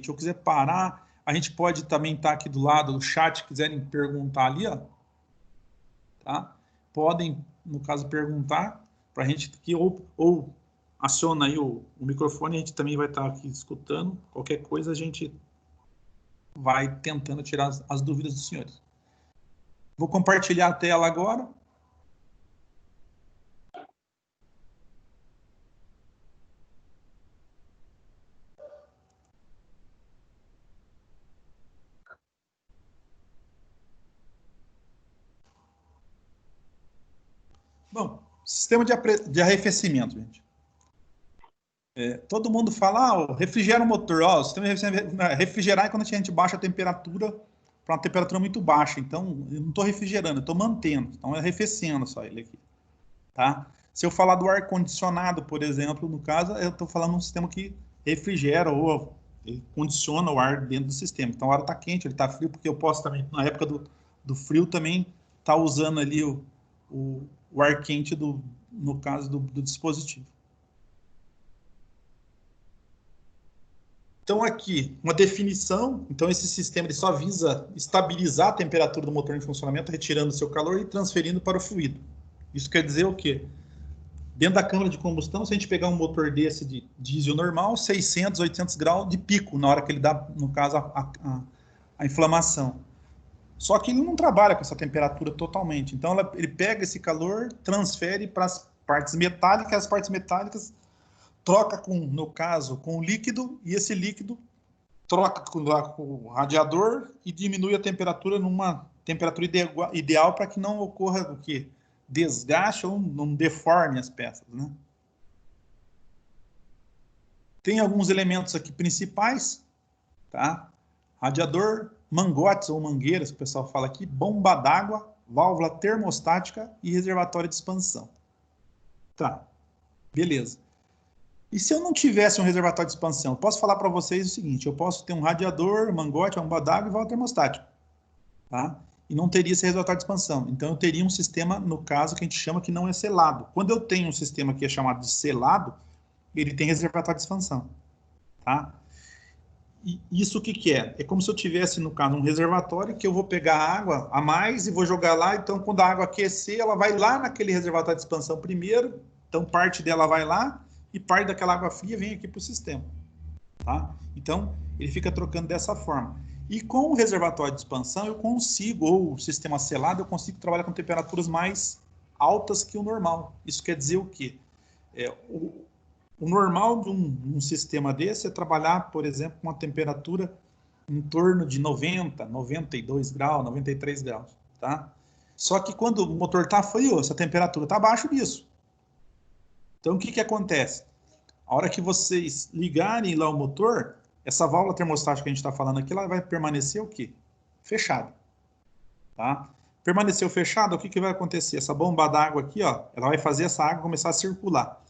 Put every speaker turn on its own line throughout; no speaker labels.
eu quiser parar, a gente pode também estar aqui do lado do chat, quiserem perguntar ali, ó. Tá? Podem, no caso, perguntar para a gente que ou aciona aí o microfone, a gente também vai estar aqui escutando. Qualquer coisa a gente vai tentando tirar as dúvidas dos senhores. Vou compartilhar a tela agora. Bom, sistema de arrefecimento, gente. Todo mundo fala, refrigera o motor. O sistema de refrigerar é quando a gente baixa a temperatura para uma temperatura muito baixa. Então, eu não estou refrigerando, eu estou mantendo. Então, é arrefecendo só ele aqui. Tá? Se eu falar do ar-condicionado, por exemplo, no caso, eu estou falando de um sistema que refrigera ou condiciona o ar dentro do sistema. Então, a hora está quente, ele está frio, porque eu posso também, na época do frio, também estar usando ali o ar quente, no caso do dispositivo. Então, aqui, uma definição. Então, esse sistema ele só visa estabilizar a temperatura do motor em funcionamento, retirando o seu calor e transferindo para o fluido. Isso quer dizer o quê? Dentro da câmara de combustão, se a gente pegar um motor desse de diesel normal, 600, 800 graus de pico, na hora que ele dá, no caso, a inflamação. Só que ele não trabalha com essa temperatura totalmente. Então, ele pega esse calor, transfere para as partes metálicas, as partes metálicas troca no caso, com o líquido, e esse líquido troca com o radiador e diminui a temperatura numa temperatura ideal para que não ocorra o quê? Desgaste ou não deforme as peças, né? Tem alguns elementos aqui principais, tá? Radiador, mangotes ou mangueiras, que o pessoal fala aqui, bomba d'água, válvula termostática e reservatório de expansão. Tá, beleza. E se eu não tivesse um reservatório de expansão? Eu posso falar para vocês o seguinte, eu posso ter um radiador, mangote, bomba d'água e válvula termostática, tá? E não teria esse reservatório de expansão. Então, eu teria um sistema, no caso, que a gente chama que não é selado. Quando eu tenho um sistema que é chamado de selado, ele tem reservatório de expansão, tá? E isso o que é? É como se eu tivesse, no caso, um reservatório que eu vou pegar água a mais e vou jogar lá. Então, quando a água aquecer, ela vai lá naquele reservatório de expansão primeiro. Então, parte dela vai lá e parte daquela água fria vem aqui para o sistema. Tá? Então, ele fica trocando dessa forma. E com o reservatório de expansão, eu consigo, ou o sistema selado, eu consigo trabalhar com temperaturas mais altas que o normal. Isso quer dizer o quê? O normal de um sistema desse é trabalhar, por exemplo, com uma temperatura em torno de 90, 92 graus, 93 graus, tá? Só que quando o motor está frio, essa temperatura está abaixo disso. Então, o que acontece? A hora que vocês ligarem lá o motor, essa válvula termostática que a gente está falando aqui, ela vai permanecer o quê? Fechada, tá? Permaneceu fechada, o que vai acontecer? Essa bomba d'água aqui, ó, ela vai fazer essa água começar a circular.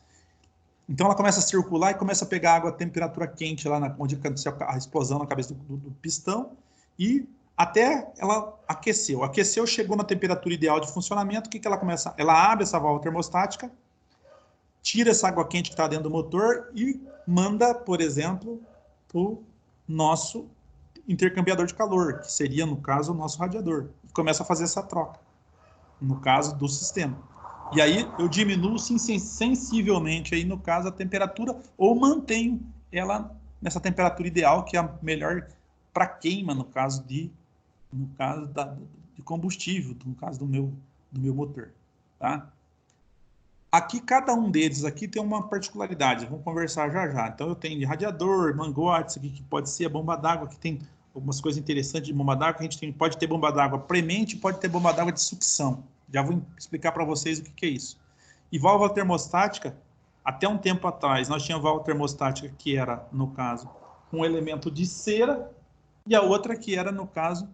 Então ela começa a circular e começa a pegar água a temperatura quente lá onde aconteceu a explosão na cabeça do pistão e até ela aqueceu. Aqueceu, chegou na temperatura ideal de funcionamento, o que ela começa? Ela abre essa válvula termostática, tira essa água quente que está dentro do motor e manda, por exemplo, para o nosso intercambiador de calor, que seria, no caso, o nosso radiador. E começa a fazer essa troca, no caso do sistema. E aí eu diminuo sensivelmente, aí, no caso, a temperatura, ou mantenho ela nessa temperatura ideal, que é a melhor para queima, no caso de combustível, no caso do meu motor. Tá? Aqui, cada um deles aqui tem uma particularidade, vamos conversar já já. Então, eu tenho de radiador, mangote, aqui que pode ser a bomba d'água, que tem algumas coisas interessantes de bomba d'água, a gente pode ter bomba d'água premente, pode ter bomba d'água de sucção. Já vou explicar para vocês o que é isso. E válvula termostática, até um tempo atrás, nós tínhamos válvula termostática que era, no caso, com elemento de cera, e a outra que era, no caso,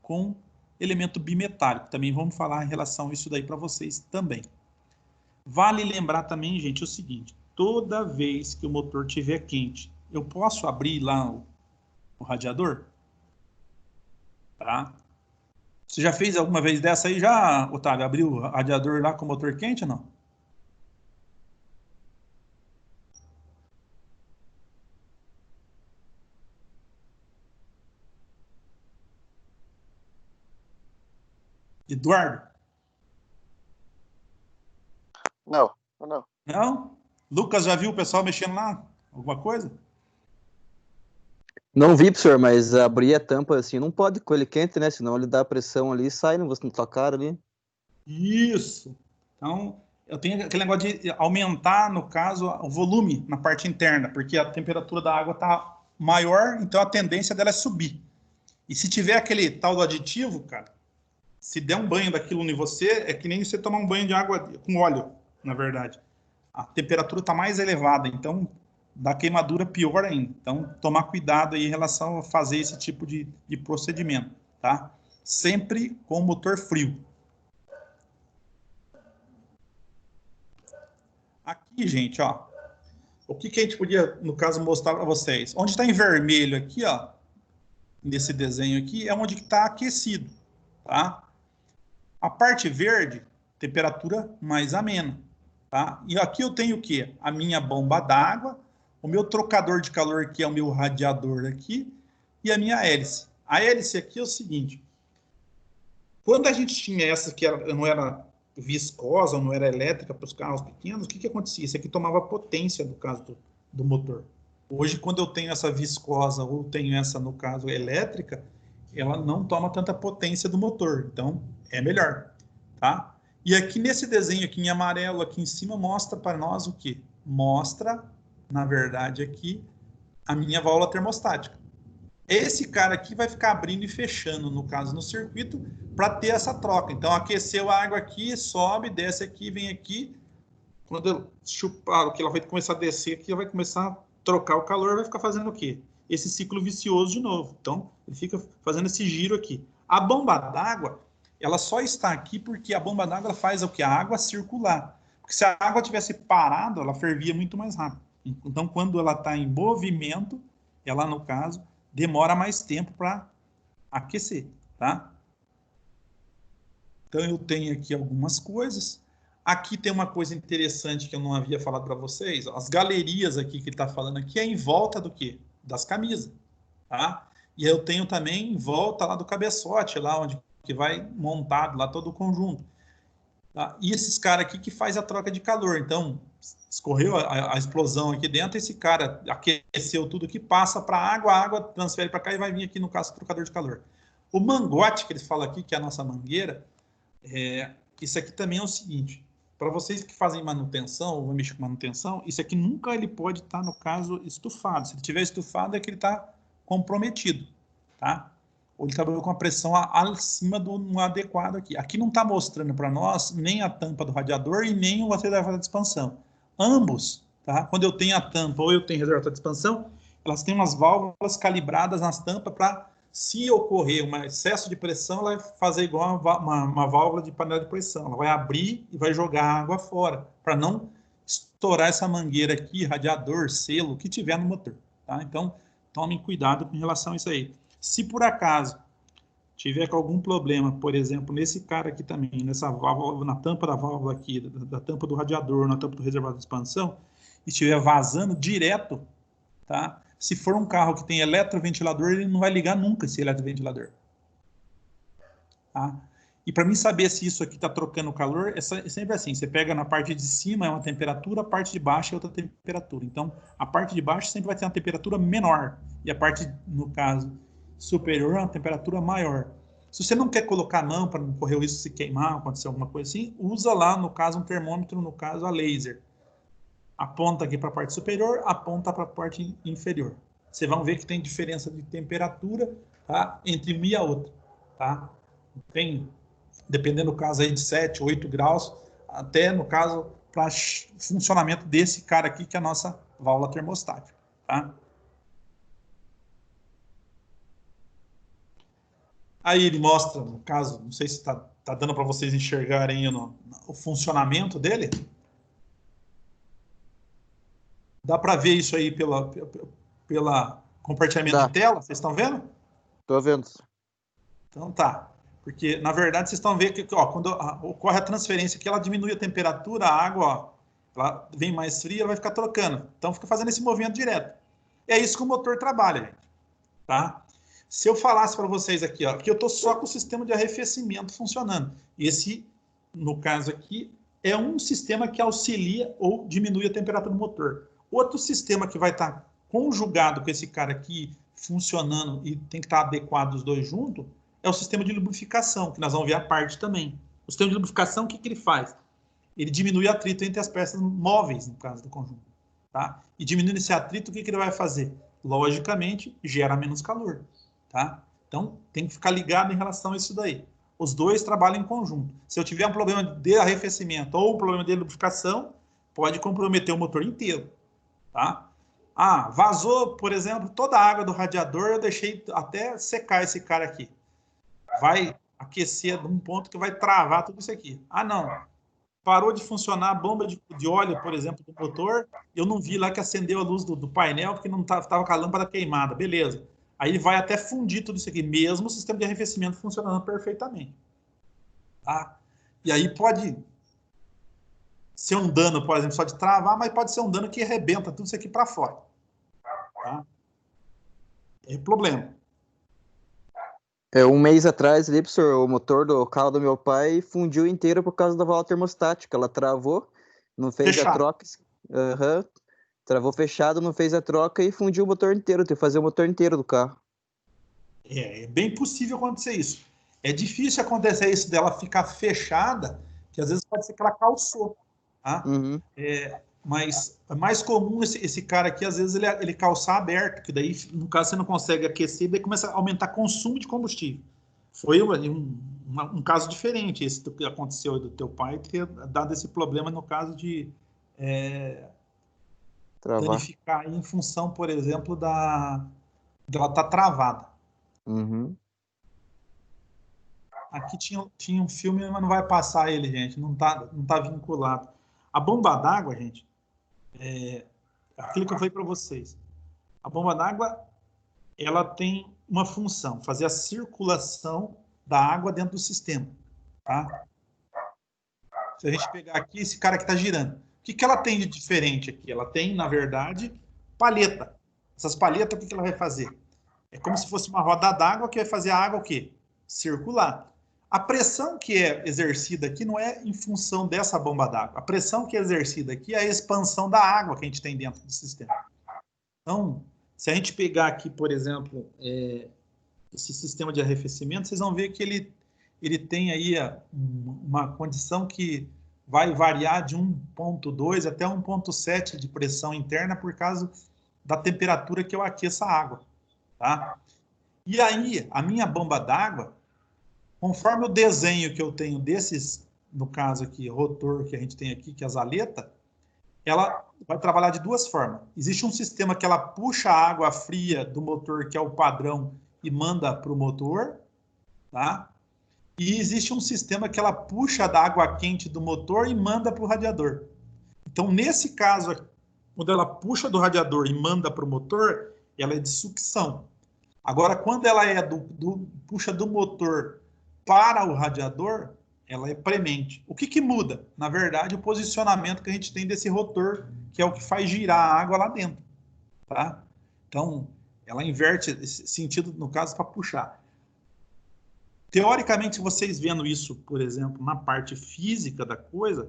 com elemento bimetálico. Também vamos falar em relação a isso daí para vocês também. Vale lembrar também, gente, o seguinte, toda vez que o motor estiver quente, eu posso abrir lá o radiador? Tá? Você já fez alguma vez dessa aí já, Otávio? Abriu o radiador lá com o motor quente ou não? Eduardo?
Não, não.
Não? Lucas, já viu o pessoal mexendo lá? Alguma coisa?
Não vi, professor, mas abrir a tampa assim não pode com ele quente, né? Senão ele dá pressão ali e sai na tua cara ali.
Isso. Então, eu tenho aquele negócio de aumentar, no caso, o volume na parte interna, porque a temperatura da água está maior, então a tendência dela é subir. E se tiver aquele tal do aditivo, cara, se der um banho daquilo em você, é que nem você tomar um banho de água com óleo, na verdade. A temperatura está mais elevada, então dá queimadura pior ainda. Então, tomar cuidado aí em relação a fazer esse tipo de procedimento, tá? Sempre com o motor frio. Aqui, gente, ó, o que a gente podia, no caso, mostrar para vocês? Onde está em vermelho aqui, ó, nesse desenho aqui, é onde está aquecido, tá? A parte verde, temperatura mais amena, tá? E aqui eu tenho o quê? A minha bomba d'água, o meu trocador de calor, que é o meu radiador aqui, e a minha hélice. A hélice aqui é o seguinte, quando a gente tinha essa que não era viscosa, não era elétrica para os carros pequenos, o que acontecia? Isso aqui tomava potência, no caso do motor. Hoje, quando eu tenho essa viscosa ou tenho essa, no caso, elétrica, ela não toma tanta potência do motor. Então, é melhor, tá? E aqui nesse desenho aqui em amarelo, aqui em cima, mostra para nós o quê? Mostra, na verdade, aqui, a minha válvula termostática. Esse cara aqui vai ficar abrindo e fechando, no caso, no circuito, para ter essa troca. Então, aqueceu a água aqui, sobe, desce aqui, vem aqui. Quando eu chupar, o que ela vai começar a descer aqui, ela vai começar a trocar o calor, vai ficar fazendo o quê? Esse ciclo vicioso de novo. Então, ele fica fazendo esse giro aqui. A bomba d'água, ela só está aqui porque a bomba d'água faz o quê? A água circular. Porque se a água tivesse parado, ela fervia muito mais rápido. Então, quando ela está em movimento, ela, no caso, demora mais tempo para aquecer, tá? Então, eu tenho aqui algumas coisas. Aqui tem uma coisa interessante que eu não havia falado para vocês. As galerias aqui que ele está falando aqui é em volta do quê? Das camisas, tá? E eu tenho também em volta lá do cabeçote, lá onde que vai montado lá todo o conjunto. Tá? E esses caras aqui que faz a troca de calor. Então, escorreu a explosão aqui dentro, esse cara aqueceu tudo aqui, passa para a água transfere para cá e vai vir aqui no caso do trocador de calor. O mangote que eles falam aqui, que é a nossa mangueira, isso aqui também é o seguinte, para vocês que fazem manutenção, ou vão mexer com manutenção, isso aqui nunca ele pode estar, no caso, estufado. Se ele estiver estufado, é que ele está comprometido, tá? Ou ele trabalhou com a pressão acima do adequado aqui. Aqui não está mostrando para nós nem a tampa do radiador e nem o reservatório de expansão. Ambos, tá? Quando eu tenho a tampa ou eu tenho reservatório de expansão, elas têm umas válvulas calibradas nas tampas para, se ocorrer um excesso de pressão, ela vai fazer igual uma válvula de panela de pressão. Ela vai abrir e vai jogar a água fora, para não estourar essa mangueira aqui, radiador, selo, o que tiver no motor, tá? Então, tomem cuidado com relação a isso aí. Se por acaso tiver com algum problema, por exemplo, nesse cara aqui também, nessa válvula, na tampa da válvula aqui, da tampa do radiador, na tampa do reservatório de expansão, e estiver vazando direto, tá? Se for um carro que tem eletroventilador, ele não vai ligar nunca esse eletroventilador. Tá? E para mim saber se isso aqui está trocando calor, é sempre assim, você pega na parte de cima é uma temperatura, a parte de baixo é outra temperatura. Então, a parte de baixo sempre vai ter uma temperatura menor, e a parte, no caso, superior é uma temperatura maior. Se você não quer colocar a mão para não correr o risco de se queimar, acontecer alguma coisa assim, usa lá, no caso, um termômetro, no caso, a laser. Aponta aqui para a parte superior, aponta para a parte inferior. Você vão ver que tem diferença de temperatura, tá, entre uma e a outra. Tá? Tem, dependendo do caso aí, de 7, 8 graus, até, no caso, para funcionamento desse cara aqui, que é a nossa válvula termostática. Tá? Aí ele mostra, no caso, não sei se está dando para vocês enxergarem o funcionamento dele. Dá para ver isso aí pela compartilhamento de tela? Vocês estão vendo?
Estou vendo.
Então tá. Porque, na verdade, vocês estão vendo que quando ocorre a transferência aqui, ela diminui a temperatura, a água, ó, ela vem mais fria, ela vai ficar trocando. Então, fica fazendo esse movimento direto. É isso que o motor trabalha, gente. Tá? Se eu falasse para vocês aqui, ó, que eu estou só com o sistema de arrefecimento funcionando. Esse, no caso aqui, é um sistema que auxilia ou diminui a temperatura do motor. Outro sistema que vai estar conjugado com esse cara aqui, funcionando e tem que estar adequado os dois juntos, é o sistema de lubrificação, que nós vamos ver a parte também. O sistema de lubrificação, o que ele faz? Ele diminui o atrito entre as peças móveis, no caso do conjunto. Tá? E diminuindo esse atrito, o que ele vai fazer? Logicamente, gera menos calor. Tá? Então, tem que ficar ligado em relação a isso daí. Os dois trabalham em conjunto. Se eu tiver um problema de arrefecimento ou um problema de lubrificação, pode comprometer o motor inteiro. Tá? Ah, vazou, por exemplo, toda a água do radiador, eu deixei até secar esse cara aqui. Vai aquecer de um ponto que vai travar tudo isso aqui. Ah, não. Parou de funcionar a bomba de óleo, por exemplo, do motor, eu não vi lá que acendeu a luz do painel porque não estava com a lâmpada queimada. Beleza. Aí ele vai até fundir tudo isso aqui, mesmo o sistema de arrefecimento funcionando perfeitamente. Tá? E aí pode ser um dano, por exemplo, só de travar, mas pode ser um dano que arrebenta tudo isso aqui para fora. Tá? É problema.
Um mês atrás, ali, professor, o motor do carro do meu pai fundiu inteiro por causa da válvula termostática. Ela travou, não fez a troca. Travou fechado, não fez a troca e fundiu o motor inteiro. Tem que fazer o motor inteiro do carro.
É bem possível acontecer isso. É difícil acontecer isso dela ficar fechada, que às vezes pode ser que ela calçou. Tá?
Uhum.
Mas é mais comum esse cara aqui, às vezes, ele calçar aberto, que daí, no caso, você não consegue aquecer, daí começa a aumentar o consumo de combustível. Foi um caso diferente, esse que aconteceu do teu pai, ter dado esse problema no caso de danificar em função, por exemplo, de ela estar travada.
Uhum.
Aqui tinha um filme, mas não vai passar ele, gente, não tá vinculado. A bomba d'água, gente, aquilo que eu falei para vocês. A bomba d'água, ela tem uma função, fazer a circulação da água dentro do sistema. Tá? Se a gente pegar aqui, esse cara que está girando, o que ela tem de diferente aqui? Ela tem, na verdade, palheta. Essas palhetas, o que ela vai fazer? É como se fosse uma roda d'água que vai fazer a água o quê? Circular. A pressão que é exercida aqui não é em função dessa bomba d'água. A pressão que é exercida aqui é a expansão da água que a gente tem dentro do sistema. Então, se a gente pegar aqui, por exemplo, esse sistema de arrefecimento, vocês vão ver que ele tem aí uma condição que vai variar de 1,2 até 1,7 de pressão interna por causa da temperatura que eu aqueço a água. Tá? E aí, a minha bomba d'água, conforme o desenho que eu tenho desses, no caso aqui, rotor que a gente tem aqui, que é as aletas, ela vai trabalhar de duas formas. Existe um sistema que ela puxa a água fria do motor, que é o padrão, e manda para o motor, tá? E existe um sistema que ela puxa da água quente do motor e manda para o radiador. Então, nesse caso, quando ela puxa do radiador e manda para o motor, ela é de sucção. Agora, quando ela é puxa do motor para o radiador, ela é premente. O que muda? Na verdade, o posicionamento que a gente tem desse rotor, que é o que faz girar a água lá dentro. Tá? Então, ela inverte esse sentido, no caso, para puxar. Teoricamente, vocês vendo isso, por exemplo, na parte física da coisa,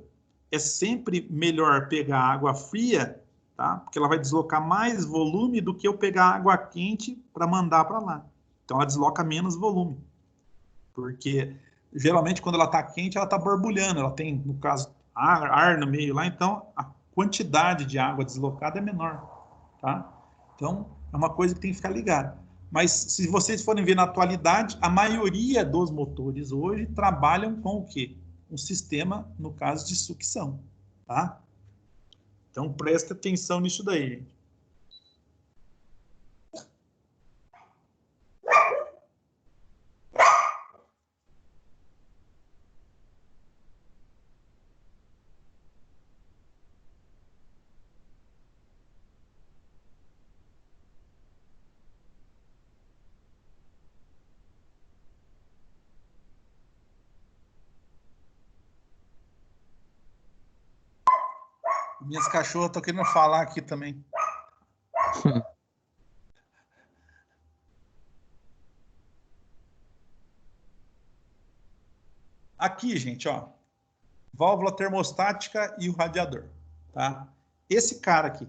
é sempre melhor pegar água fria, tá? Porque ela vai deslocar mais volume do que eu pegar água quente para mandar para lá. Então, ela desloca menos volume. Porque, geralmente, quando ela está quente, ela está borbulhando. Ela tem, no caso, ar no meio lá. Então, a quantidade de água deslocada é menor. Tá? Então, é uma coisa que tem que ficar ligado. Mas, se vocês forem ver na atualidade, a maioria dos motores hoje trabalham com o quê? Um sistema, no caso, de sucção. Tá? Então, presta atenção nisso daí, gente. Minhas cachorras estão querendo falar aqui também. Aqui, gente, ó, válvula termostática e o radiador, tá? Esse cara aqui,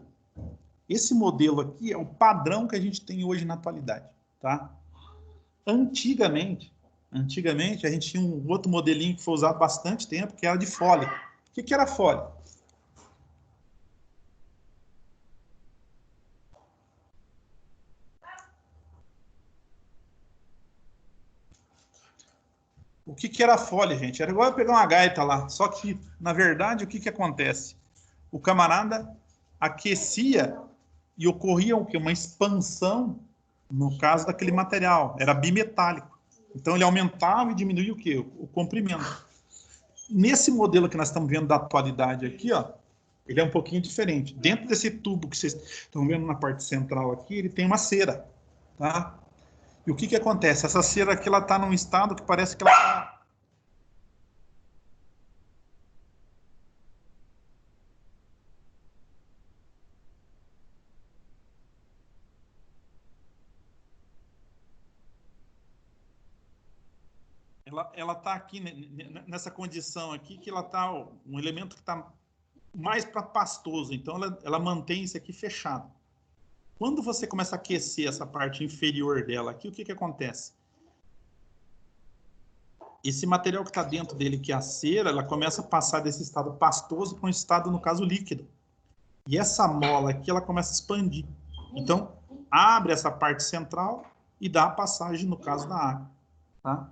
esse modelo aqui é o padrão que a gente tem hoje na atualidade, tá? Antigamente a gente tinha um outro modelinho que foi usado bastante tempo, que era de fole. O que era fole? O que era fole, gente? Era igual eu pegar uma gaita lá, só que, na verdade, o que acontece? O camarada aquecia e ocorria o quê? Uma expansão, no caso daquele material, era bimetálico. Então, ele aumentava e diminuía o quê? O comprimento. Nesse modelo que nós estamos vendo da atualidade aqui, ó, ele é um pouquinho diferente. Dentro desse tubo que vocês estão vendo na parte central aqui, ele tem uma cera, tá? E o que acontece? Essa cera aqui, ela está num estado que parece que ela está... Ela está aqui, nessa condição aqui, que ela está um elemento que está mais para pastoso. Então, ela mantém isso aqui fechado. Quando você começa a aquecer essa parte inferior dela aqui, o que acontece? Esse material que está dentro dele, que é a cera, ela começa a passar desse estado pastoso para um estado, no caso, líquido. E essa mola aqui, ela começa a expandir. Então, abre essa parte central e dá a passagem, no caso, da água. Tá?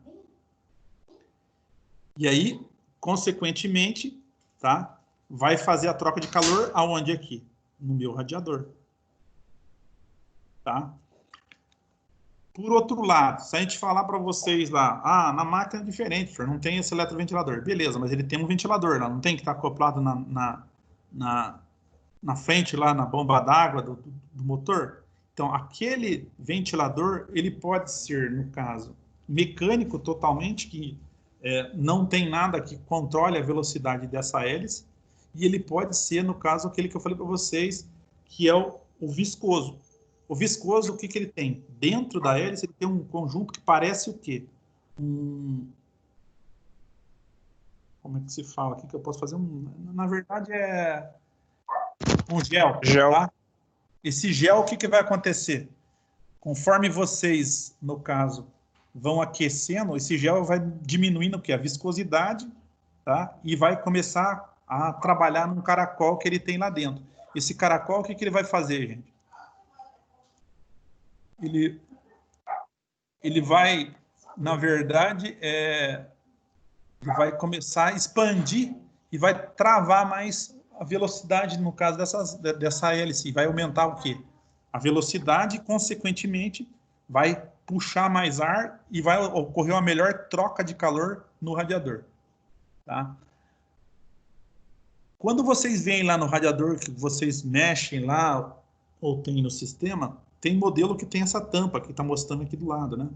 E aí, consequentemente, tá? Vai fazer a troca de calor aonde aqui? No meu radiador. Tá? Por outro lado, se a gente falar para vocês lá, na máquina é diferente, senhor, não tem esse eletroventilador. Beleza, mas ele tem um ventilador lá, não tem que estar acoplado na frente, lá na bomba d'água do motor? Então, aquele ventilador, ele pode ser, no caso, mecânico totalmente, que não tem nada que controle a velocidade dessa hélice, e ele pode ser, no caso, aquele que eu falei para vocês, que é o viscoso. O viscoso, o que ele tem? Dentro da hélice, ele tem um conjunto que parece o quê? Como é que se fala aqui que eu posso fazer? Na verdade, é um gel. Tá? Esse gel, o que vai acontecer? Conforme vocês, no caso, vão aquecendo, esse gel vai diminuindo o quê? A viscosidade, tá? E vai começar a trabalhar num caracol que ele tem lá dentro. Esse caracol, o que ele vai fazer, gente? Ele vai, na verdade, ele vai começar a expandir e vai travar mais a velocidade, no caso dessa hélice. Vai aumentar o quê? A velocidade e, consequentemente, vai puxar mais ar e vai ocorrer uma melhor troca de calor no radiador. Tá? Quando vocês veem lá no radiador, que vocês mexem lá, ou tem no sistema, tem modelo que tem essa tampa que está mostrando aqui do lado, né?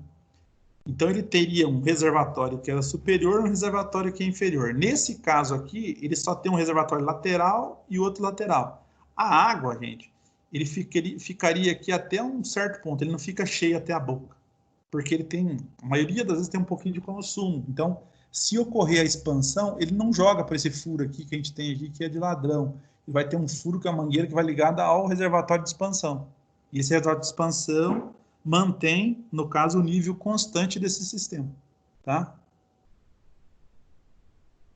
Então, ele teria um reservatório que era superior e um reservatório que é inferior. Nesse caso aqui, ele só tem um reservatório lateral e outro lateral. A água, gente, ele ficaria aqui até um certo ponto. Ele não fica cheio até a boca. Porque ele tem, a maioria das vezes, tem um pouquinho de consumo. Então, se ocorrer a expansão, ele não joga para esse furo aqui que a gente tem aqui, que é de ladrão. Ele vai ter um furo com a mangueira que vai ligada ao reservatório de expansão. E esse reservatório de expansão mantém, no caso, o nível constante desse sistema, tá?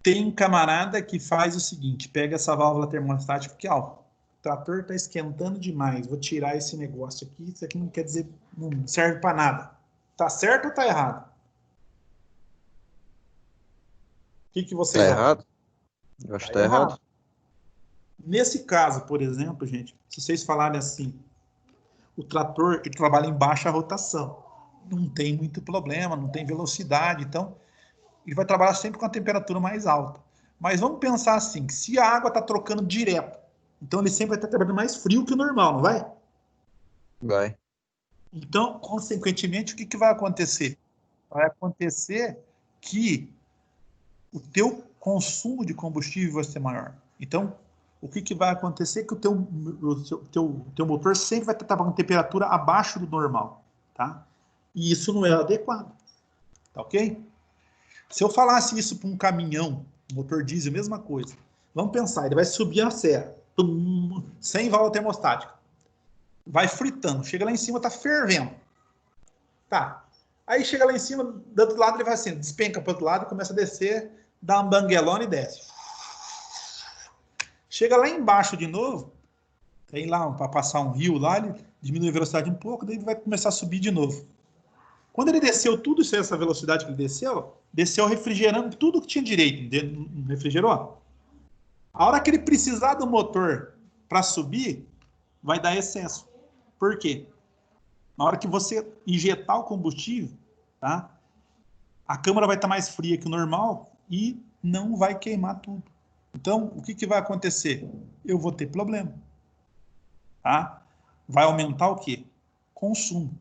Tem camarada que faz o seguinte, pega essa válvula termostática aqui, ó, o trator está esquentando demais, vou tirar esse negócio aqui, isso aqui não quer dizer, não serve para nada. Tá certo ou tá errado? O que você acha?
Tá errado? Eu acho que tá errado.
Nesse caso, por exemplo, gente, se vocês falarem assim, o trator ele trabalha em baixa rotação, não tem muito problema, não tem velocidade, então ele vai trabalhar sempre com a temperatura mais alta. Mas vamos pensar assim, se a água está trocando direto, então ele sempre vai estar trabalhando mais frio que o normal, não vai?
Vai.
Então, consequentemente, o que vai acontecer? Vai acontecer que o teu consumo de combustível vai ser maior. Então, o que vai acontecer é que o teu motor sempre vai estar com temperatura abaixo do normal, tá? E isso não é adequado, tá ok? Se eu falasse isso para um caminhão, motor diesel, mesma coisa. Vamos pensar, ele vai subir a serra, sem válvula termostática. Vai fritando, chega lá em cima, tá fervendo. Tá. Aí chega lá em cima, do outro lado ele vai assim, despenca para o outro lado, começa a descer, dá uma banguelona e desce. Chega lá embaixo de novo, tem lá para passar um rio lá, ele diminui a velocidade um pouco, daí ele vai começar a subir de novo. Quando ele desceu tudo isso, essa velocidade que ele desceu refrigerando tudo que tinha direito, não refrigerou? A hora que ele precisar do motor para subir, vai dar excesso. Por quê? Na hora que você injetar o combustível, tá? A câmara vai estar mais fria que o normal e não vai queimar tudo. Então, o que vai acontecer? Eu vou ter problema. Tá? Vai aumentar o quê? Consumo.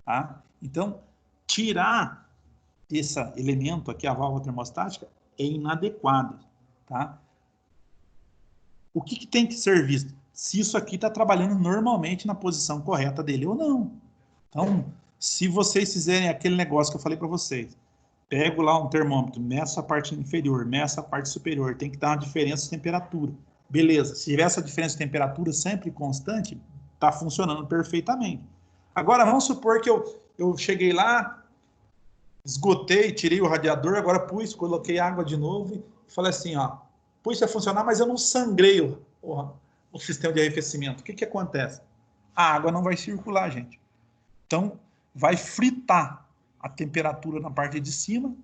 Tá? Então, tirar esse elemento aqui, a válvula termostática, é inadequado. Tá? O que tem que ser visto? Se isso aqui está trabalhando normalmente na posição correta dele ou não. Então, se vocês fizerem aquele negócio que eu falei para vocês, pego lá um termômetro, meço a parte inferior, meço a parte superior, tem que dar uma diferença de temperatura. Beleza, se tiver essa diferença de temperatura sempre constante, está funcionando perfeitamente. Agora, vamos supor que eu cheguei lá, esgotei, tirei o radiador, agora coloquei água de novo e falei assim, ó, pus a funcionar, mas eu não sangrei o sistema de arrefecimento. O que acontece? A água não vai circular, gente. Então, vai fritar a temperatura na parte de cima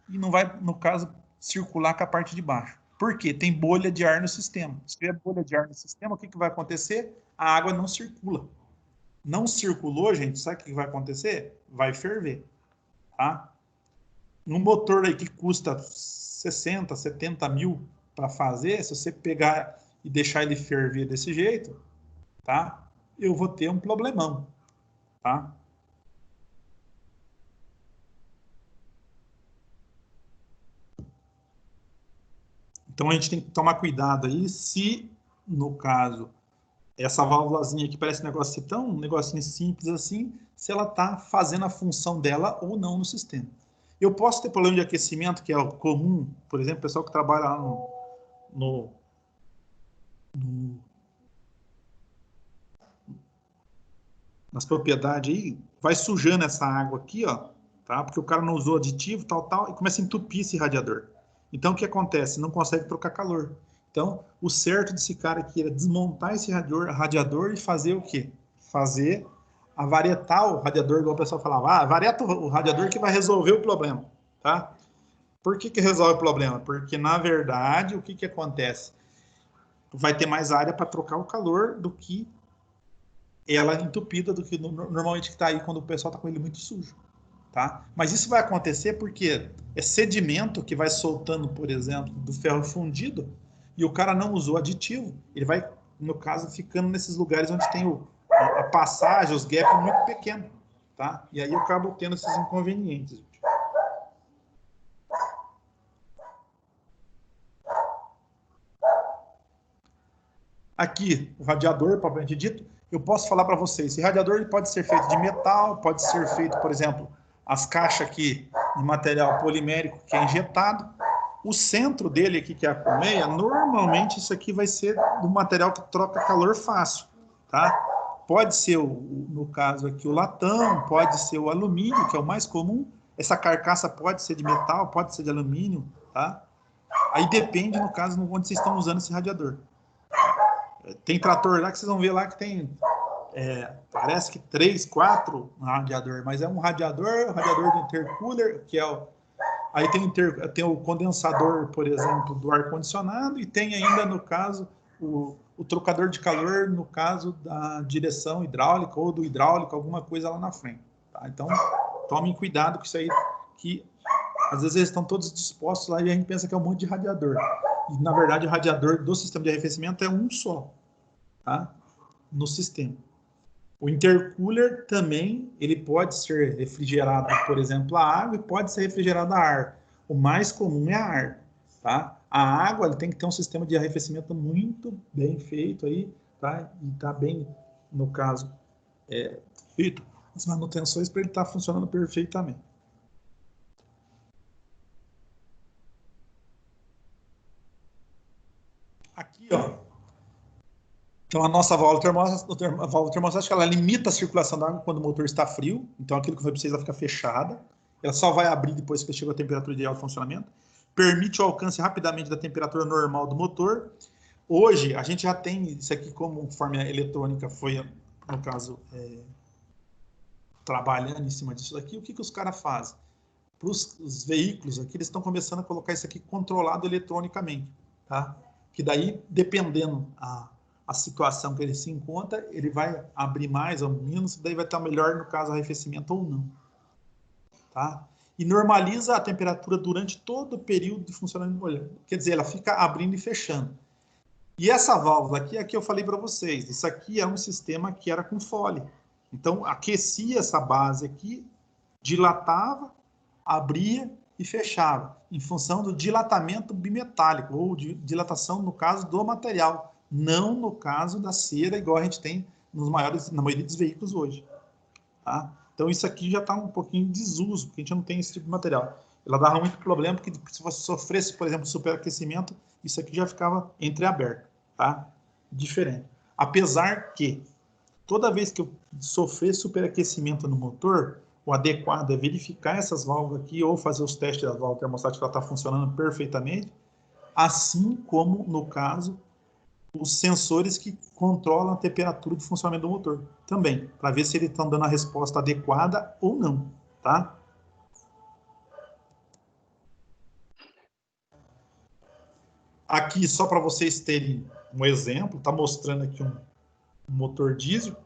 e não vai, no caso, circular com a parte de baixo. Por quê? Tem bolha de ar no sistema. Se tiver bolha de ar no sistema, o que vai acontecer? A água não circula. Não circulou, gente, sabe o que vai acontecer? Vai ferver. Tá? Um motor aí que custa 60, 70 mil para fazer, se você pegar e deixar ele ferver desse jeito, tá? Eu vou ter um problemão. Tá? Então a gente tem que tomar cuidado aí se, no caso, essa válvulazinha que parece um negocinho simples assim, se ela está fazendo a função dela ou não no sistema. Eu posso ter problema de aquecimento, que é o comum, por exemplo, o pessoal que trabalha lá nas propriedades aí, vai sujando essa água aqui, ó, tá? Porque o cara não usou aditivo, tal, e começa a entupir esse radiador. Então, o que acontece? Não consegue trocar calor. Então, o certo desse cara aqui era desmontar esse radiador e fazer o quê? Fazer varietar o radiador, igual o pessoal falava. Varieta o radiador que vai resolver o problema, tá? Por que resolve o problema? Porque, na verdade, o que acontece? Vai ter mais área para trocar o calor do que ela entupida, do que normalmente que está aí quando o pessoal está com ele muito sujo. Tá? Mas isso vai acontecer porque é sedimento que vai soltando, por exemplo, do ferro fundido e o cara não usou aditivo. Ele vai, no caso, ficando nesses lugares onde tem a passagem, os gaps muito pequenos. Tá? E aí eu acabo tendo esses inconvenientes. Aqui, o radiador, propriamente dito, eu posso falar para vocês, esse radiador ele pode ser feito de metal, pode ser feito, por exemplo, as caixas aqui de material polimérico que é injetado. O centro dele aqui, que é a colmeia, normalmente isso aqui vai ser do material que troca calor fácil, tá? Pode ser, no caso aqui, o latão, pode ser o alumínio, que é o mais comum. Essa carcaça pode ser de metal, pode ser de alumínio, tá? Aí depende, no caso, onde vocês estão usando esse radiador. Tem trator lá que vocês vão ver lá que tem, parece que 3, 4 radiador, mas é um radiador de intercooler, que é o... Aí tem o condensador, por exemplo, do ar-condicionado e tem ainda, no caso, o trocador de calor, no caso da direção hidráulica ou do hidráulico, alguma coisa lá na frente. Tá? Então, tomem cuidado com isso aí, que às vezes eles estão todos dispostos lá e a gente pensa que é um monte de radiador. E, na verdade, o radiador do sistema de arrefecimento é um só, tá? No sistema. O intercooler também, ele pode ser refrigerado, por exemplo, a água e pode ser refrigerado a ar. O mais comum é a ar, tá? A água ele tem que ter um sistema de arrefecimento muito bem feito aí, tá? E tá bem, no caso, feito as manutenções para ele estar funcionando perfeitamente. ó. Então, a nossa válvula termostática, ela limita a circulação da água quando o motor está frio. Então, aquilo que foi preciso, ela fica fechada. Ela só vai abrir depois que chega a temperatura ideal de funcionamento. Permite o alcance rapidamente da temperatura normal do motor. Hoje, a gente já tem isso aqui como forma eletrônica, foi, no caso, trabalhando em cima disso daqui. O que os caras fazem? Para os veículos aqui, eles estão começando a colocar isso aqui controlado eletronicamente, tá? Que daí, dependendo a situação que ele se encontra, ele vai abrir mais ou menos, daí vai estar melhor, no caso, arrefecimento ou não. Tá? E normaliza a temperatura durante todo o período de funcionamento do boiler. Quer dizer, ela fica abrindo e fechando. E essa válvula aqui eu falei para vocês, isso aqui é um sistema que era com fole. Então, aquecia essa base aqui, dilatava, abria e fechava, em função do dilatamento bimetálico, ou de dilatação, no caso, do material, não no caso da cera, igual a gente tem na maioria dos veículos hoje. Tá? Então, isso aqui já está um pouquinho em desuso, porque a gente não tem esse tipo de material. Ela dava muito problema, porque se você sofresse, por exemplo, superaquecimento, isso aqui já ficava entreaberto, tá? Diferente. Apesar que, toda vez que eu sofrer superaquecimento no motor, o adequado é verificar essas válvulas aqui, ou fazer os testes da válvula termostática, que ela está funcionando perfeitamente, assim como, no caso, os sensores que controlam a temperatura de funcionamento do motor também, para ver se eles estão dando a resposta adequada ou não, tá? Aqui, só para vocês terem um exemplo, está mostrando aqui um motor diesel,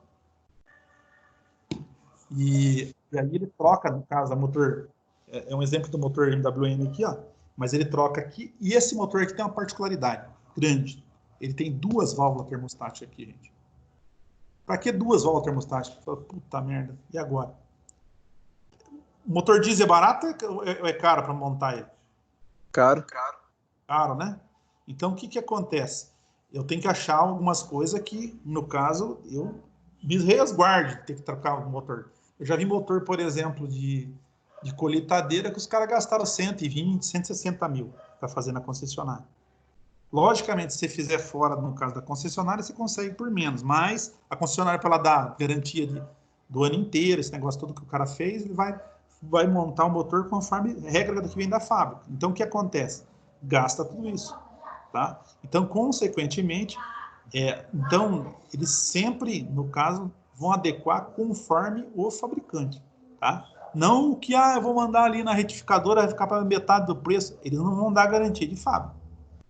e aí ele troca, no caso, a motor, é um exemplo do motor MWM aqui, ó, mas ele troca aqui, e esse motor aqui tem uma particularidade grande, ele tem duas válvulas termostáticas aqui, gente. Para que duas válvulas termostáticas? Puta merda, e agora? O motor diesel é barato ou é caro para montar ele?
Caro.
Caro, né? Então, o que acontece? Eu tenho que achar algumas coisas que, no caso, eu me resguarde de ter que trocar o motor. Eu já vi motor, por exemplo, de colheitadeira que os caras gastaram 120, 160 mil para fazer na concessionária. Logicamente, se você fizer fora, no caso da concessionária, você consegue por menos, mas a concessionária, para ela dar garantia do ano inteiro, esse negócio todo que o cara fez, ele vai montar o motor conforme regra que vem da fábrica. Então, o que acontece? Gasta tudo isso. Tá? Então, consequentemente, eles sempre, no caso, vão adequar conforme o fabricante. Tá? Não o que eu vou mandar ali na retificadora, vai ficar para metade do preço. Eles não vão dar garantia de fábrica.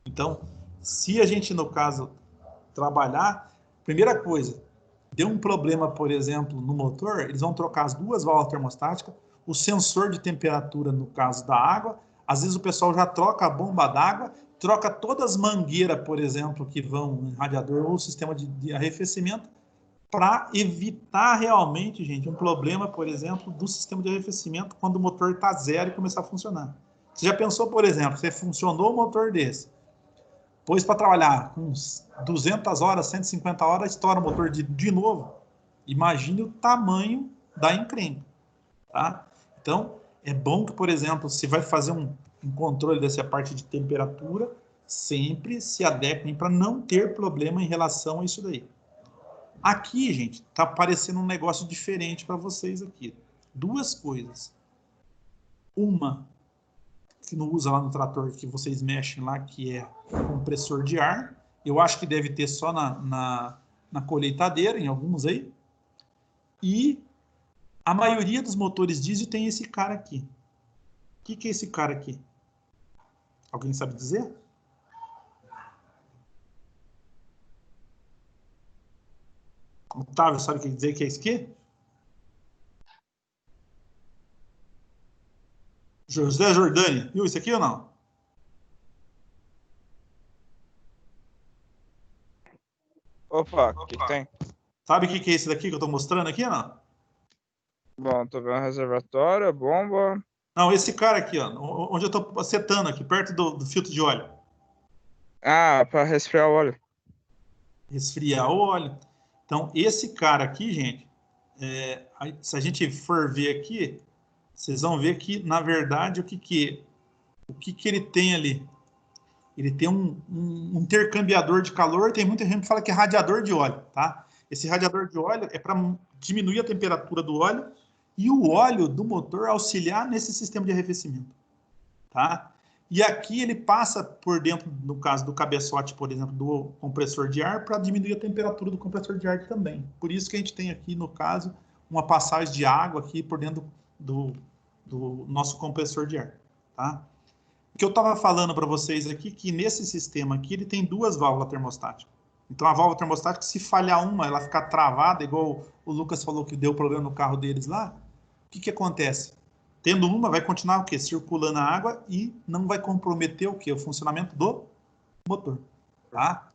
Então, se a gente, no caso, trabalhar, primeira coisa, deu um problema, por exemplo, no motor, eles vão trocar as duas válvulas termostáticas, o sensor de temperatura, no caso da água, às vezes o pessoal já troca a bomba d'água, troca todas as mangueiras, por exemplo, que vão no radiador ou sistema de arrefecimento, para evitar realmente, gente, um problema, por exemplo, do sistema de arrefecimento quando o motor está zero e começar a funcionar. Você já pensou, por exemplo, você funcionou um motor desse, pôs para trabalhar com uns 200 horas, 150 horas, estoura o motor de novo. Imagine o tamanho da encrenca. Tá? Então, é bom que, por exemplo, se vai fazer um controle dessa parte de temperatura, sempre se adequem para não ter problema em relação a isso daí. Aqui, gente, está aparecendo um negócio diferente para vocês aqui. Duas coisas. Uma, que não usa lá no trator, que vocês mexem lá, que é compressor de ar. Eu acho que deve ter só na colheitadeira, em alguns aí. E a maioria dos motores diesel tem esse cara aqui. O que é esse cara aqui? Alguém sabe dizer? Otávio, sabe o que quer dizer que é isso aqui? José Jordani, viu isso aqui ou não?
Opa, o que tem?
Sabe o que é esse daqui que eu estou mostrando aqui ou não?
Bom, tô vendo reservatório, bomba.
Não, esse cara aqui, ó, onde eu estou setando aqui, perto do filtro de óleo.
Ah, para resfriar o óleo.
Resfriar o óleo. Então, esse cara aqui, gente, se a gente for ver aqui, vocês vão ver que, na verdade, o que ele tem ali? ele tem um intercambiador de calor, tem muita gente que fala que é radiador de óleo, tá? Esse radiador de óleo é para diminuir a temperatura do óleo e o óleo do motor auxiliar nesse sistema de arrefecimento, tá? E aqui ele passa por dentro, no caso do cabeçote, por exemplo, do compressor de ar, para diminuir a temperatura do compressor de ar também. Por isso que a gente tem aqui, no caso, uma passagem de água aqui por dentro do nosso compressor de ar, tá? O que eu estava falando para vocês aqui, que nesse sistema aqui, ele tem duas válvulas termostáticas. Então, a válvula termostática, se falhar uma, ela ficar travada, igual o Lucas falou que deu problema no carro deles lá, o que acontece? Tendo uma, vai continuar o quê? Circulando a água e não vai comprometer o quê? O funcionamento do motor, tá?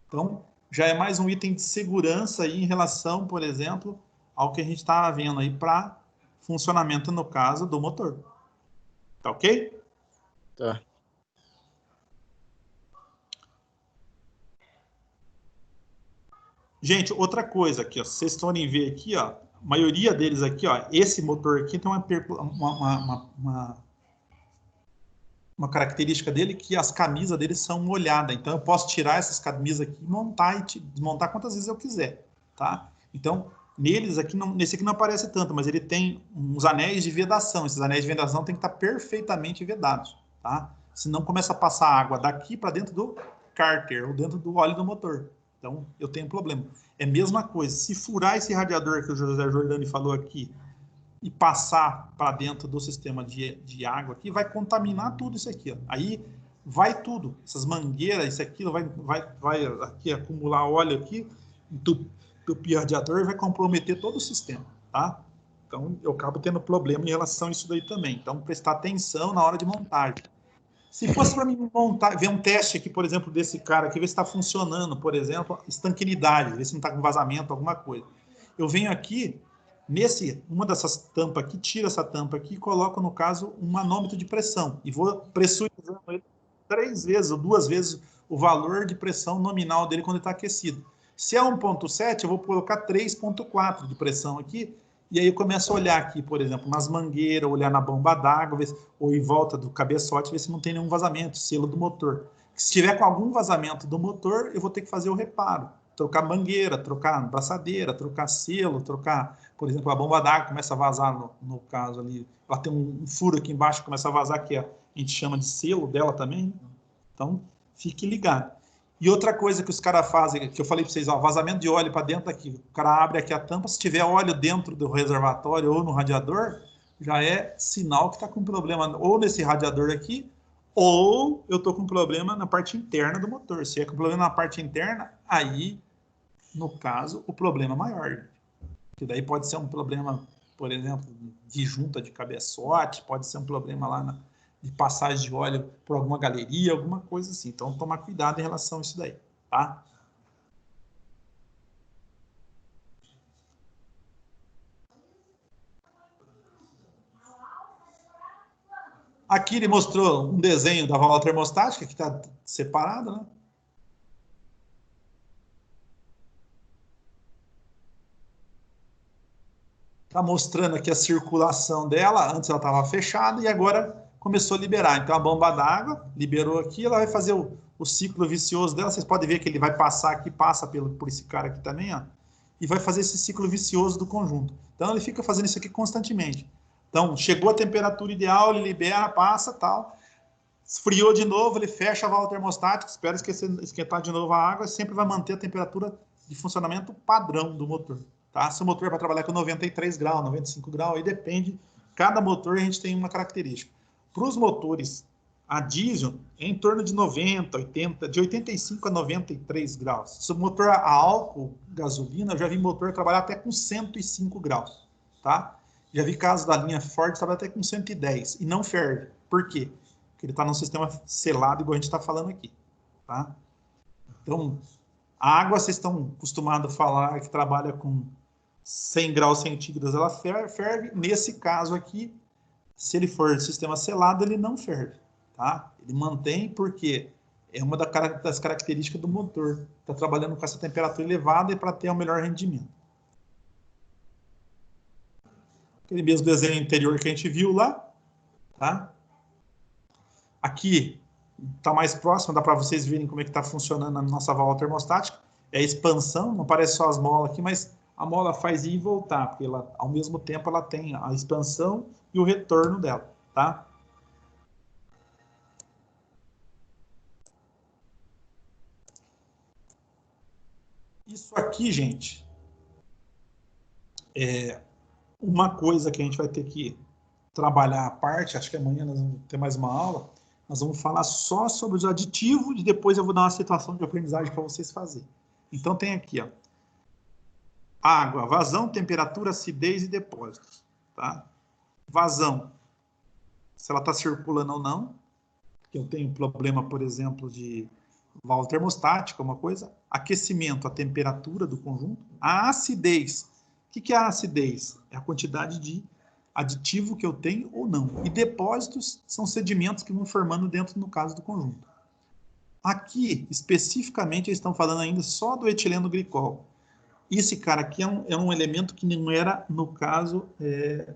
Então, já é mais um item de segurança aí em relação, por exemplo, ao que a gente está vendo aí para funcionamento, no caso, do motor. Tá ok?
Tá.
Gente, outra coisa aqui, ó, vocês podem ver aqui, ó, a maioria deles aqui, ó, esse motor aqui tem uma característica dele que as camisas deles são molhadas. Então, eu posso tirar essas camisas aqui, montar e desmontar quantas vezes eu quiser, tá? Então, neles aqui, nesse aqui não aparece tanto, mas ele tem uns anéis de vedação. Esses anéis de vedação têm que estar perfeitamente vedados, tá? Senão começa a passar água daqui para dentro do cárter ou dentro do óleo do motor. Então, eu tenho problema. É a mesma coisa. Se furar esse radiador que o José Jordani falou aqui e passar para dentro do sistema de água aqui, vai contaminar tudo isso aqui, ó. Aí vai tudo. Essas mangueiras, isso aqui vai aqui acumular óleo aqui, entupir o radiador e vai comprometer todo o sistema, tá? Então, eu acabo tendo problema em relação a isso daí também. Então, prestar atenção na hora de montagem. Se fosse para mim montar, ver um teste aqui, por exemplo, desse cara aqui, ver se está funcionando, por exemplo, estanqueidade, ver se não está com vazamento, alguma coisa. Eu venho aqui, uma dessas tampas aqui, tiro essa tampa aqui e coloco, no caso, um manômetro de pressão. E vou pressurizando ele 3 vezes ou 2 vezes o valor de pressão nominal dele quando ele está aquecido. Se é 1,7, eu vou colocar 3,4 de pressão aqui. E aí eu começo a olhar aqui, por exemplo, nas mangueiras, olhar na bomba d'água, ou em volta do cabeçote, ver se não tem nenhum vazamento, selo do motor. Se tiver com algum vazamento do motor, eu vou ter que fazer o reparo. Trocar mangueira, trocar braçadeira, trocar selo, trocar, por exemplo, a bomba d'água começa a vazar, no caso ali, ela tem um furo aqui embaixo, começa a vazar, que a gente chama de selo dela também. Então, fique ligado. E outra coisa que os caras fazem, que eu falei para vocês, ó, vazamento de óleo para dentro aqui. O cara abre aqui a tampa, se tiver óleo dentro do reservatório ou no radiador, já é sinal que está com problema ou nesse radiador aqui, ou eu estou com problema na parte interna do motor. Se é com problema na parte interna, aí, no caso, o problema é maior. Que daí pode ser um problema, por exemplo, de junta de cabeçote, pode ser um problema lá de passagem de óleo por alguma galeria, alguma coisa assim. Então, tomar cuidado em relação a isso daí, tá? Aqui ele mostrou um desenho da válvula termostática, que está separado, né? Está mostrando aqui a circulação dela. Antes ela estava fechada e agora começou a liberar. Então, a bomba d'água liberou aqui, ela vai fazer o ciclo vicioso dela. Vocês podem ver que ele vai passar aqui, passa por esse cara aqui também, ó, e vai fazer esse ciclo vicioso do conjunto. Então, ele fica fazendo isso aqui constantemente. Então, chegou a temperatura ideal, ele libera, passa, tal. Esfriou de novo, ele fecha a válvula termostática, espera esquentar de novo a água, sempre vai manter a temperatura de funcionamento padrão do motor. Tá? Se o motor vai trabalhar com 93 graus, 95 graus, aí depende. Cada motor a gente tem uma característica. Para os motores a diesel, é em torno de 90, 80, de 85 a 93 graus. Se o motor a álcool, gasolina, eu já vi motor trabalhar até com 105 graus. Tá? Já vi casos da linha Ford trabalhar até com 110 e não ferve. Por quê? Porque ele está num sistema selado, igual a gente está falando aqui. Tá? Então, a água, vocês estão acostumados a falar que trabalha com 100 graus centígrados, ela ferve. Nesse caso aqui, se ele for sistema selado, ele não ferve. Tá? Ele mantém porque é uma das características do motor. Está trabalhando com essa temperatura elevada e para ter o melhor rendimento. Aquele mesmo desenho anterior que a gente viu lá. Tá? Aqui, está mais próxima, dá para vocês verem como é que está funcionando a nossa válvula termostática. É a expansão, não parece só as molas aqui, mas a mola faz ir e voltar, porque ela, ao mesmo tempo ela tem a expansão e o retorno dela, tá? Isso aqui, gente, é uma coisa que a gente vai ter que trabalhar à parte. Acho que amanhã nós vamos ter mais uma aula. Nós vamos falar só sobre os aditivos e depois eu vou dar uma situação de aprendizagem para vocês fazerem. Então tem aqui, ó, água, vazão, temperatura, acidez e depósitos, tá? Vazão, se ela está circulando ou não. Eu tenho problema, por exemplo, de válvula termostática, uma coisa. Aquecimento, a temperatura do conjunto. A acidez. O que é a acidez? É a quantidade de aditivo que eu tenho ou não. E depósitos são sedimentos que vão formando dentro, no caso do conjunto. Aqui, especificamente, eles estão falando ainda só do etileno glicol. Esse cara aqui é um elemento que não era, no caso,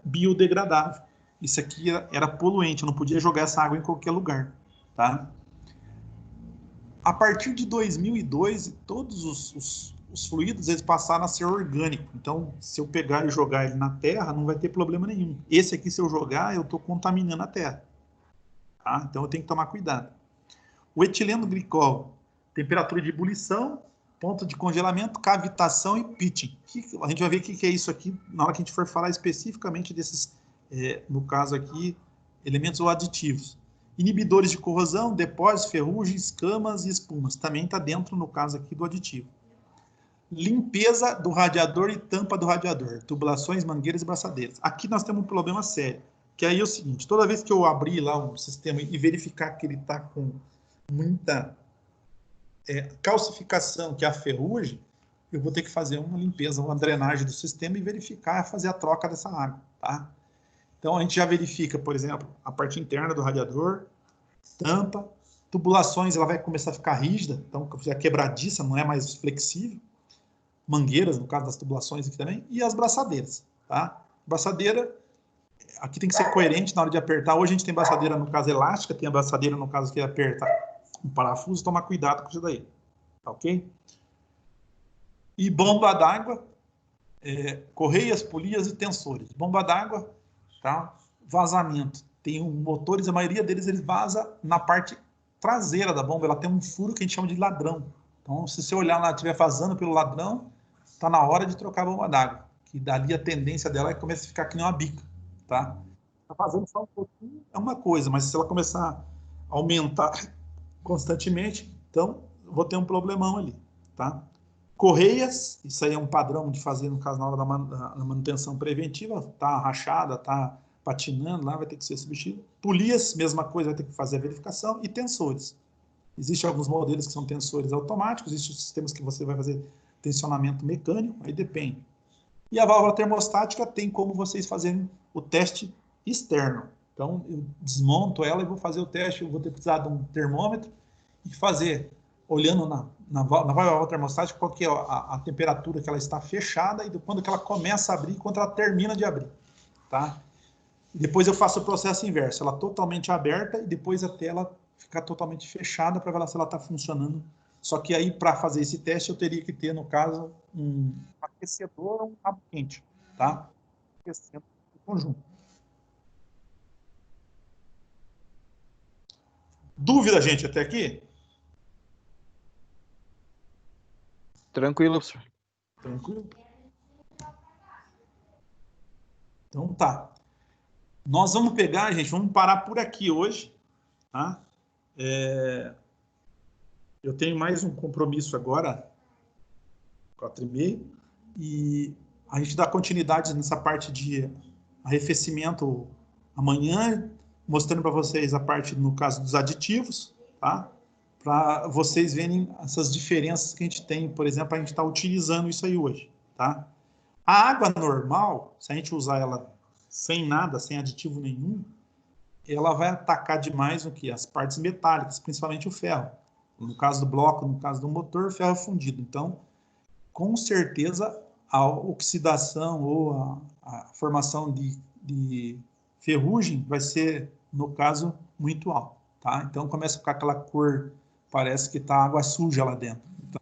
biodegradável. Isso aqui era poluente, eu não podia jogar essa água em qualquer lugar, tá? A partir de 2002, todos os fluidos eles passaram a ser orgânicos. Então, se eu pegar e jogar ele na terra, não vai ter problema nenhum. Esse aqui, se eu jogar, eu estou contaminando a terra, tá? Então, eu tenho que tomar cuidado. O etileno glicol, temperatura de ebulição, ponto de congelamento, cavitação e pitching. A gente vai ver o que é isso aqui na hora que a gente for falar especificamente desses, no caso aqui, elementos ou aditivos. Inibidores de corrosão, depósitos, ferrugem, escamas e espumas. Também está dentro, no caso aqui, do aditivo. Limpeza do radiador e tampa do radiador. Tubulações, mangueiras e braçadeiras. Aqui nós temos um problema sério. Que aí é o seguinte, toda vez que eu abrir lá um sistema e verificar que ele está com muita calcificação, que é a ferrugem, eu vou ter que fazer uma limpeza, uma drenagem do sistema e verificar, fazer a troca dessa água, tá? Então, a gente já verifica, por exemplo, a parte interna do radiador, tampa, tubulações, ela vai começar a ficar rígida, então, é quebradiça, não é mais flexível. Mangueiras, no caso das tubulações aqui também, e as braçadeiras, tá? Braçadeira, aqui tem que ser coerente na hora de apertar. Hoje a gente tem braçadeira, no caso, elástica, tem a braçadeira, no caso, que aperta um parafuso, tomar cuidado com isso daí, tá ok? E bomba d'água, correias, polias e tensores. Bomba d'água, tá? Vazamento. Tem motores, a maioria deles ele vaza na parte traseira da bomba, ela tem um furo que a gente chama de ladrão. Então, se você olhar lá, estiver vazando pelo ladrão, está na hora de trocar a bomba d'água, que dali a tendência dela é começar a ficar que nem uma bica, tá? Tá fazendo só um pouquinho, é uma coisa, mas se ela começar a aumentar constantemente, então vou ter um problemão ali, tá? Correias, isso aí é um padrão de fazer, no caso, na hora da manutenção preventiva, tá rachada, tá patinando lá, vai ter que ser substituído. Polias, mesma coisa, vai ter que fazer a verificação. E tensores. Existem alguns modelos que são tensores automáticos, existem sistemas que você vai fazer tensionamento mecânico, aí depende. E a válvula termostática tem como vocês fazerem o teste externo. Então, eu desmonto ela e vou fazer o teste, eu vou ter precisar de um termômetro e fazer, olhando na válvula termostática, qual que é a temperatura que ela está fechada e quando que ela começa a abrir e quando ela termina de abrir, tá? E depois eu faço o processo inverso, ela totalmente aberta e depois até ela ficar totalmente fechada para ver se ela está funcionando. Só que aí, para fazer esse teste, eu teria que ter, no caso, um aquecedor ou um cabo quente, tá? Aquecendo o conjunto. Dúvida, gente, até aqui?
Tranquilo, professor.
Tranquilo? Então tá. Nós vamos pegar, gente, vamos parar por aqui hoje, tá? Eu tenho mais um compromisso agora, 4h30, e a gente dá continuidade nessa parte de arrefecimento amanhã, mostrando para vocês a parte, no caso, dos aditivos, tá? Para vocês verem essas diferenças que a gente tem, por exemplo, a gente está utilizando isso aí hoje, tá? A água normal, se a gente usar ela sem nada, sem aditivo nenhum, ela vai atacar demais o que? As partes metálicas, principalmente o ferro. No caso do bloco, no caso do motor, ferro fundido. Então, com certeza, a oxidação ou a formação de ferrugem vai ser, no caso, muito alta, tá? Então começa a ficar aquela cor, parece que tá água suja lá dentro. Então,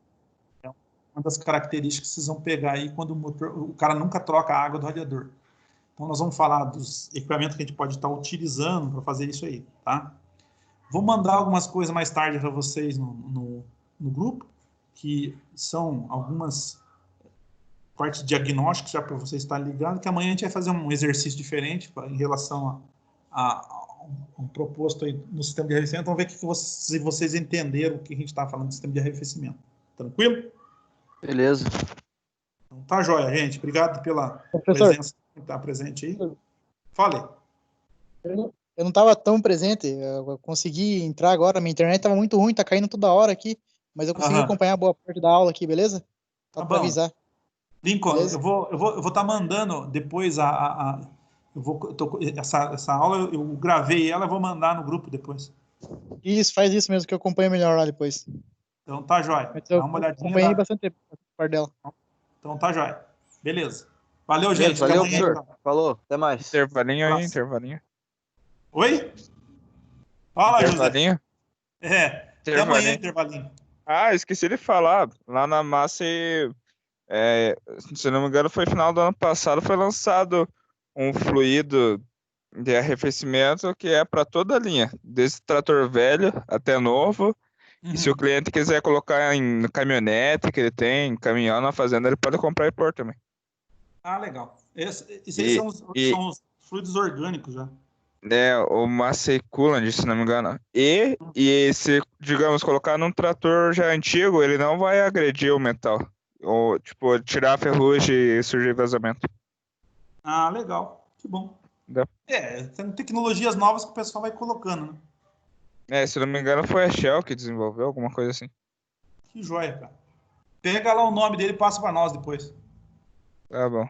é uma das características que vocês vão pegar aí quando o cara nunca troca a água do radiador. Então nós vamos falar dos equipamentos que a gente pode estar utilizando para fazer isso aí, tá? Vou mandar algumas coisas mais tarde para vocês no grupo, que são algumas partes diagnósticas, já para vocês estarem ligados, que amanhã a gente vai fazer um exercício diferente em relação a um proposto aí no sistema de arrefecimento. Vamos ver se vocês entenderam o que a gente está falando do sistema de arrefecimento. Tranquilo?
Beleza.
Então, tá joia, gente. Obrigado pela
Professor,
presença que está presente aí. Fale.
eu não estava tão presente, eu consegui entrar agora, minha internet estava muito ruim, tá caindo toda hora aqui, mas eu consegui acompanhar boa parte da aula aqui, beleza? Só
Tá
para
bom.
avisar.
Lincoln,
Beleza?
eu vou estar mandando depois essa aula, eu gravei ela, vou mandar no grupo depois.
Isso, faz isso mesmo, que eu acompanho melhor lá depois.
Então tá jóia.
Mas eu
Dá uma olhadinha.
acompanhei bastante tempo a parte dela.
Então tá jóia. Beleza. Valeu, gente.
Valeu,
Até amanhã,
professor.
então.
Falou, até mais.
Intervalinho aí,
Nossa.
intervalinho.
Oi? Fala, José.
Intervalinho.
Até amanhã, intervalinho.
Ah, esqueci de falar. Lá na massa, se não me engano, foi final do ano passado, foi lançado um fluido de arrefecimento que é para toda a linha, desde trator velho até novo. E se o cliente quiser colocar em caminhonete que ele tem, caminhão na fazenda, ele pode comprar e pôr também.
Ah, legal. Esses aí são os fluidos orgânicos já.
O Massey Coolant, se não me engano. E se, digamos, colocar num trator já antigo, ele não vai agredir o metal. Ou, tipo, tirar a ferrugem e surgir vazamento.
Ah, legal. Que bom. Tem tecnologias novas que o pessoal vai colocando, né?
Se não me engano, foi a Shell que desenvolveu, alguma coisa assim.
Que joia, cara. Pega lá o nome dele e passa para nós depois.
Tá bom.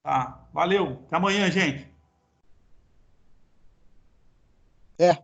Tá. Valeu. Até amanhã, gente.
É.